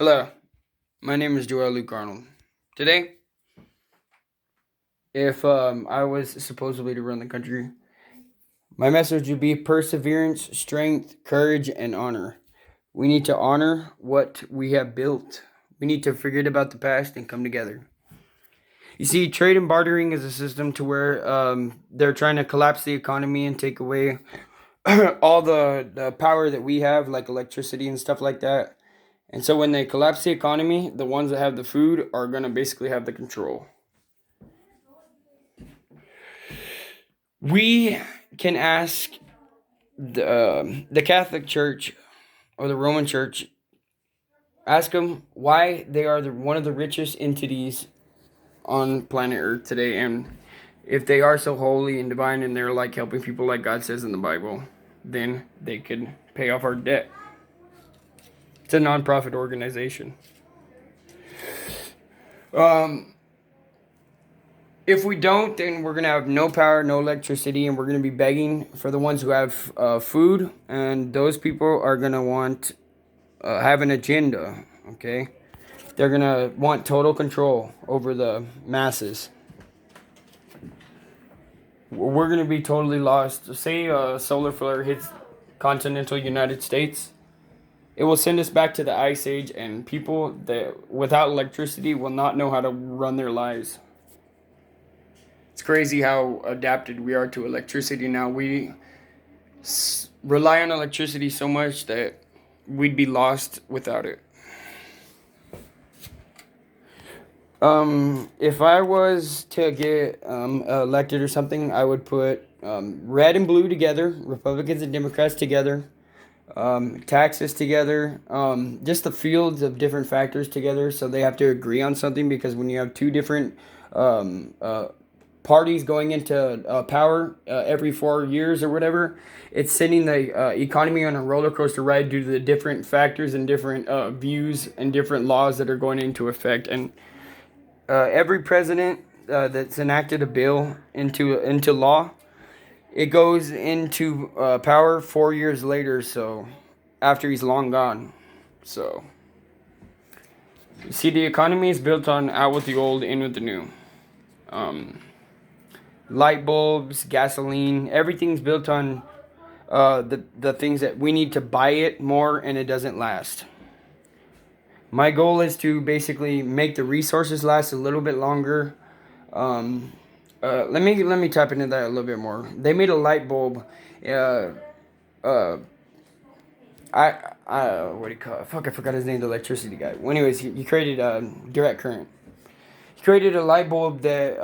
Hello, my name is Joel Luke Arnold. Today, if I was supposedly to run the country, my message would be perseverance, strength, courage, and honor. We need to honor what we have built. We need to forget about the past and come together. You see, trade and bartering is a system to where they're trying to collapse the economy and take away all the power that we have, like electricity and stuff like that. And so when they collapse the economy, the ones that have the food are going to basically have the control. We can ask the Catholic Church or the Roman Church, ask them why they are one of the richest entities on planet Earth today, and if they are so holy and divine and they're like helping people like God says in the Bible, then they could pay off our debt. It's a non-profit organization. If we don't, then we're going to have no power, no electricity, and we're going to be begging for the ones who have food. And those people are going to have an agenda, okay? They're going to want total control over the masses. We're going to be totally lost. Say a solar flare hits continental United States. It will send us back to the Ice Age, and people that without electricity will not know how to run their lives. It's crazy how adapted we are to electricity now. We rely on electricity so much that we'd be lost without it. If I was to get elected or something, I would put red and blue together, Republicans and Democrats together, taxes together, just the fields of different factors together, so they have to agree on something. Because when you have two different parties going into power every 4 years or whatever, it's sending the economy on a roller coaster ride due to the different factors and different views and different laws that are going into effect. And every president that's enacted a bill into law, it goes into power 4 years later. So after he's long gone. So you see, the economy is built on out with the old, in with the new. Light bulbs, gasoline, everything's built on the things that we need to buy it more, and it doesn't last. My goal is to basically make the resources last a little bit longer. Let me tap into that a little bit more. They made a light bulb. Uh, what do you call it? Fuck, I forgot his name. The electricity guy. Well, anyways, he created direct current. He created a light bulb that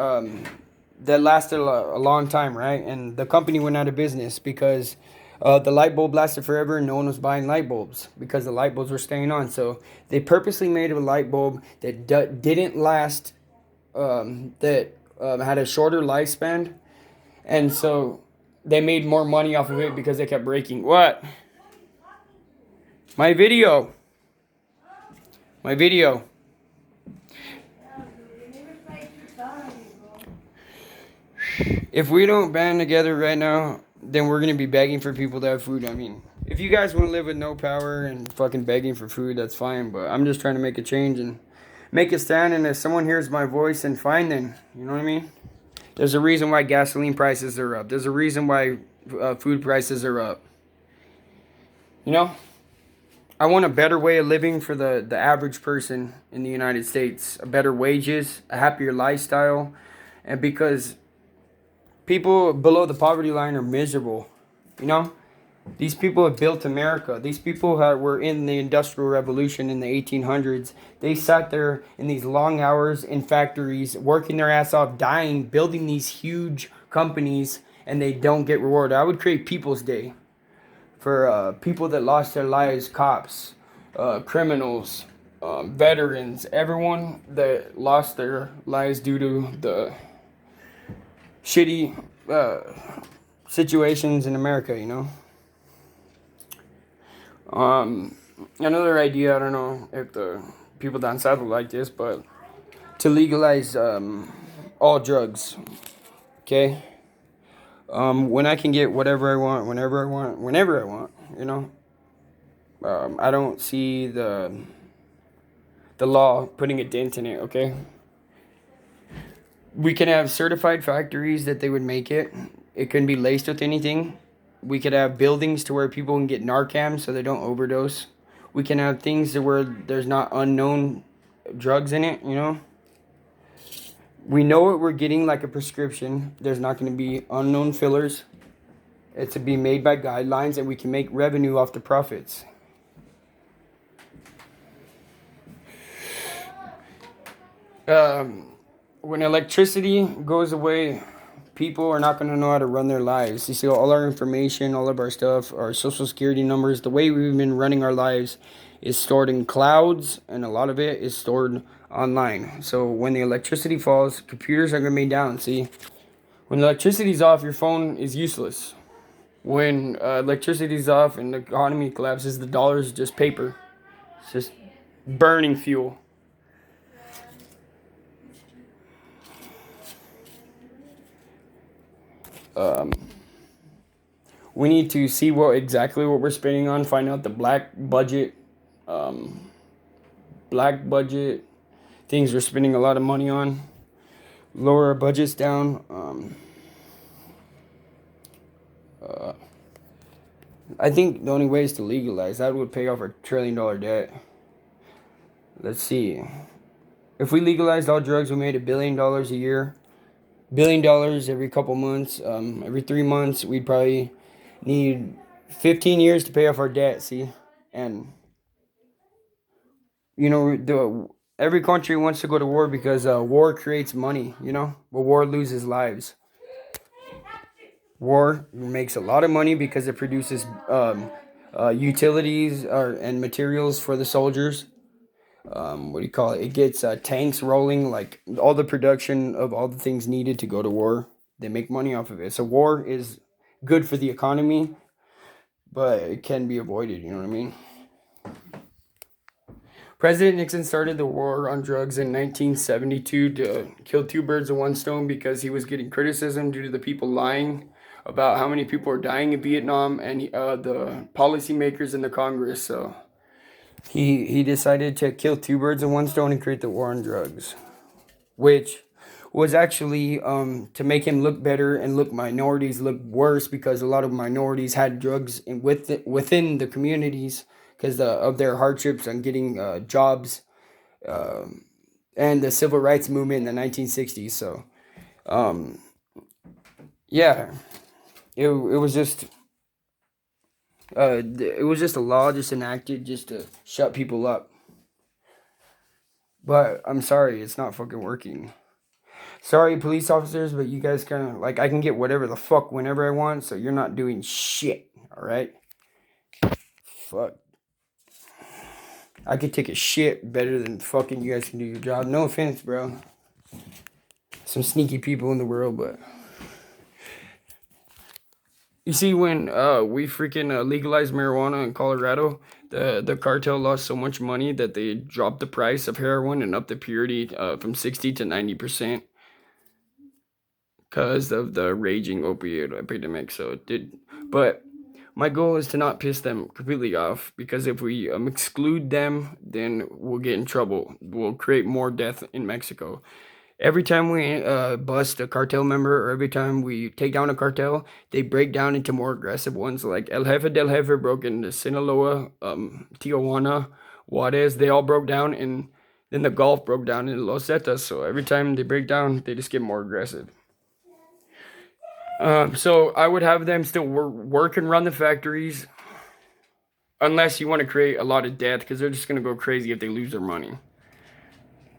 lasted a long time, right? And the company went out of business because the light bulb lasted forever and no one was buying light bulbs because the light bulbs were staying on. So they purposely made a light bulb that didn't last, that had a shorter lifespan. And so they made more money off of it because they kept breaking. What? My video. My video. If we don't band together right now, then we're gonna be begging for people to have food. I mean, if you guys want to live with no power and fucking begging for food, that's fine. But I'm just trying to make a change and make a stand. And if someone hears my voice, then fine. Then you know what I mean. There's a reason why gasoline prices are up. There's a reason why food prices are up. You know, I want a better way of living for the average person in the United States. A better wages, a happier lifestyle, and because people below the poverty line are miserable. You know, these people have built America. These people were in the Industrial Revolution in the 1800s. They sat there in these long hours in factories, working their ass off, dying, building these huge companies, and they don't get rewarded. I would create People's Day for people that lost their lives, cops, criminals, veterans, everyone that lost their lives due to the shitty situations in America, you know. Another idea, I don't know if the people down south would like this, but to legalize all drugs, okay? When I can get whatever I want, whenever I want, you know. I don't see the law putting a dent in it, okay? We can have certified factories that they would make it. It couldn't be laced with anything. We could have buildings to where people can get Narcan so they don't overdose. We can have things to where there's not unknown drugs in it, you know? We know what we're getting like a prescription. There's not going to be unknown fillers. It's to be made by guidelines, and we can make revenue off the profits. When electricity goes away, people are not going to know how to run their lives. You see, all our information, all of our stuff, our social security numbers, the way we've been running our lives is stored in clouds, and a lot of it is stored online. So when the electricity falls, computers are going to be down. See, when electricity's off, your phone is useless. When electricity's off and the economy collapses, the dollar is just paper. It's just burning fuel. We need to see exactly what we're spending on, find out the black budget things we're spending a lot of money on, lower our budgets down. I think the only way is to legalize. That would pay off our $1 trillion debt. Let's see. If we legalized all drugs, we made $1 billion a year. $1 billion every couple months. Every 3 months, we'd probably need 15 years to pay off our debt. See, and you know, every country wants to go to war because war creates money. You know, but war loses lives. War makes a lot of money because it produces utilities and materials for the soldiers. What do you call it? It gets tanks rolling, like all the production of all the things needed to go to war. They make money off of it. So war is good for the economy, but it can be avoided. You know what I mean? President Nixon started the war on drugs in 1972 to kill two birds with one stone because he was getting criticism due to the people lying about how many people are dying in Vietnam and the policymakers in the Congress. So he decided to kill two birds with one stone and create the war on drugs, which was actually to make him look better and look minorities look worse, because a lot of minorities had drugs within the communities because of their hardships on getting jobs and the civil rights movement in the 1960s. So yeah, it was just a law just enacted just to shut people up. But I'm sorry, it's not fucking working. Sorry, police officers, but you guys kind of like, I can get whatever the fuck whenever I want, so you're not doing shit. All right. Fuck. I could take a shit better than fucking you guys can do your job. No offense, bro. Some sneaky people in the world, but you see, when we freaking legalized marijuana in Colorado, the cartel lost so much money that they dropped the price of heroin and upped the purity from 60 to 90% because of the raging opioid epidemic. So it did, but my goal is to not piss them completely off, because if we exclude them, then we'll get in trouble. We'll create more death in Mexico. Every time we bust a cartel member, or every time we take down a cartel, they break down into more aggressive ones. Like El Jefe del Jefe broke into Sinaloa, Tijuana, Juarez. They all broke down, and then the Gulf broke down in Los Zetas. So every time they break down, they just get more aggressive. So I would have them still work and run the factories, unless you want to create a lot of death, because they're just going to go crazy if they lose their money.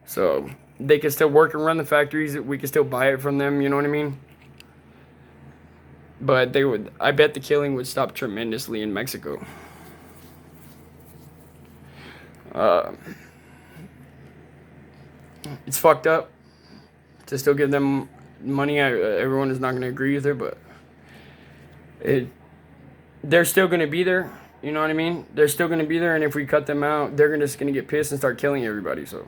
So they can still work and run the factories. We can still buy it from them. You know what I mean? But I bet the killing would stop tremendously in Mexico. It's fucked up to still give them money. Everyone is not going to agree with her, but they're still going to be there. You know what I mean? They're still going to be there, and if we cut them out, they're just going to get pissed and start killing everybody. So,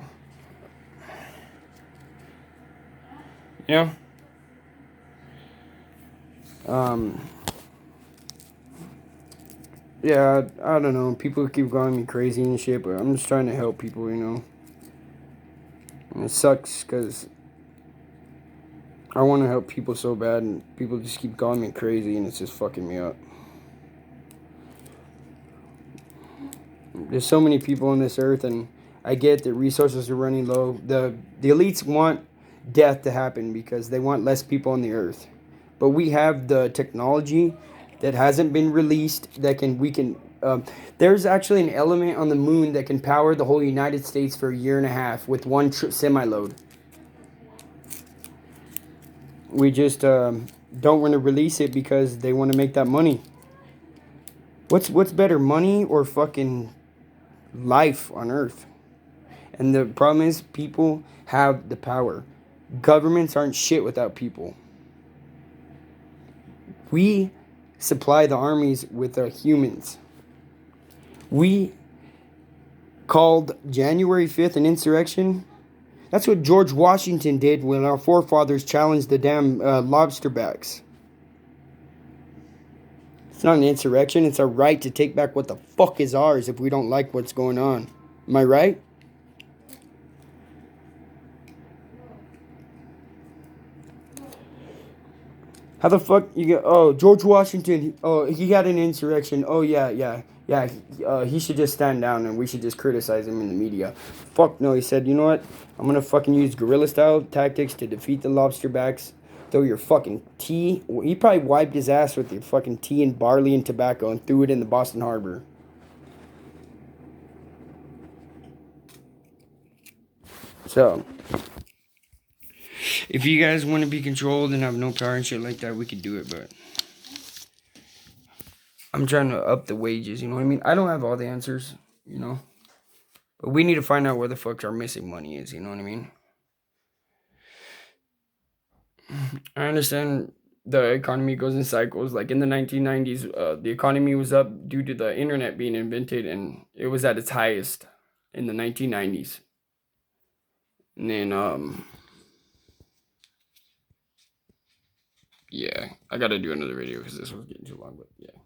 you know? Yeah, I don't know. People keep calling me crazy and shit, but I'm just trying to help people, you know? And it sucks because I want to help people so bad, and people just keep calling me crazy, and it's just fucking me up. There's so many people on this earth, and I get that resources are running low. The elites want death to happen because they want less people on the earth. But we have the technology that hasn't been released that can. There's actually an element on the moon that can power the whole United States for a year and a half with one semi load. We just don't want to release it because they want to make that money. What's better, money or fucking life on Earth? And the problem is, people have the power. Governments aren't shit without people. We supply the armies with humans. We called January 5th an insurrection. That's what George Washington did when our forefathers challenged the damn lobsterbacks. It's not an insurrection. It's our right to take back what the fuck is ours if we don't like what's going on. Am I right? How the fuck you get? Oh, George Washington. Oh, he had an insurrection. Oh yeah. He should just stand down and we should just criticize him in the media. Fuck no. He said, you know what? I'm gonna fucking use guerrilla style tactics to defeat the lobsterbacks. Throw your fucking tea. He probably wiped his ass with your fucking tea and barley and tobacco and threw it in the Boston Harbor. So, if you guys want to be controlled and have no power and shit like that, we could do it, but I'm trying to up the wages, you know what I mean? I don't have all the answers, you know? But we need to find out where the fuck our missing money is, you know what I mean? I understand the economy goes in cycles. Like in the 1990s, the economy was up due to the internet being invented, and it was at its highest in the 1990s. And then, yeah, I gotta do another video because this was getting too long, but yeah.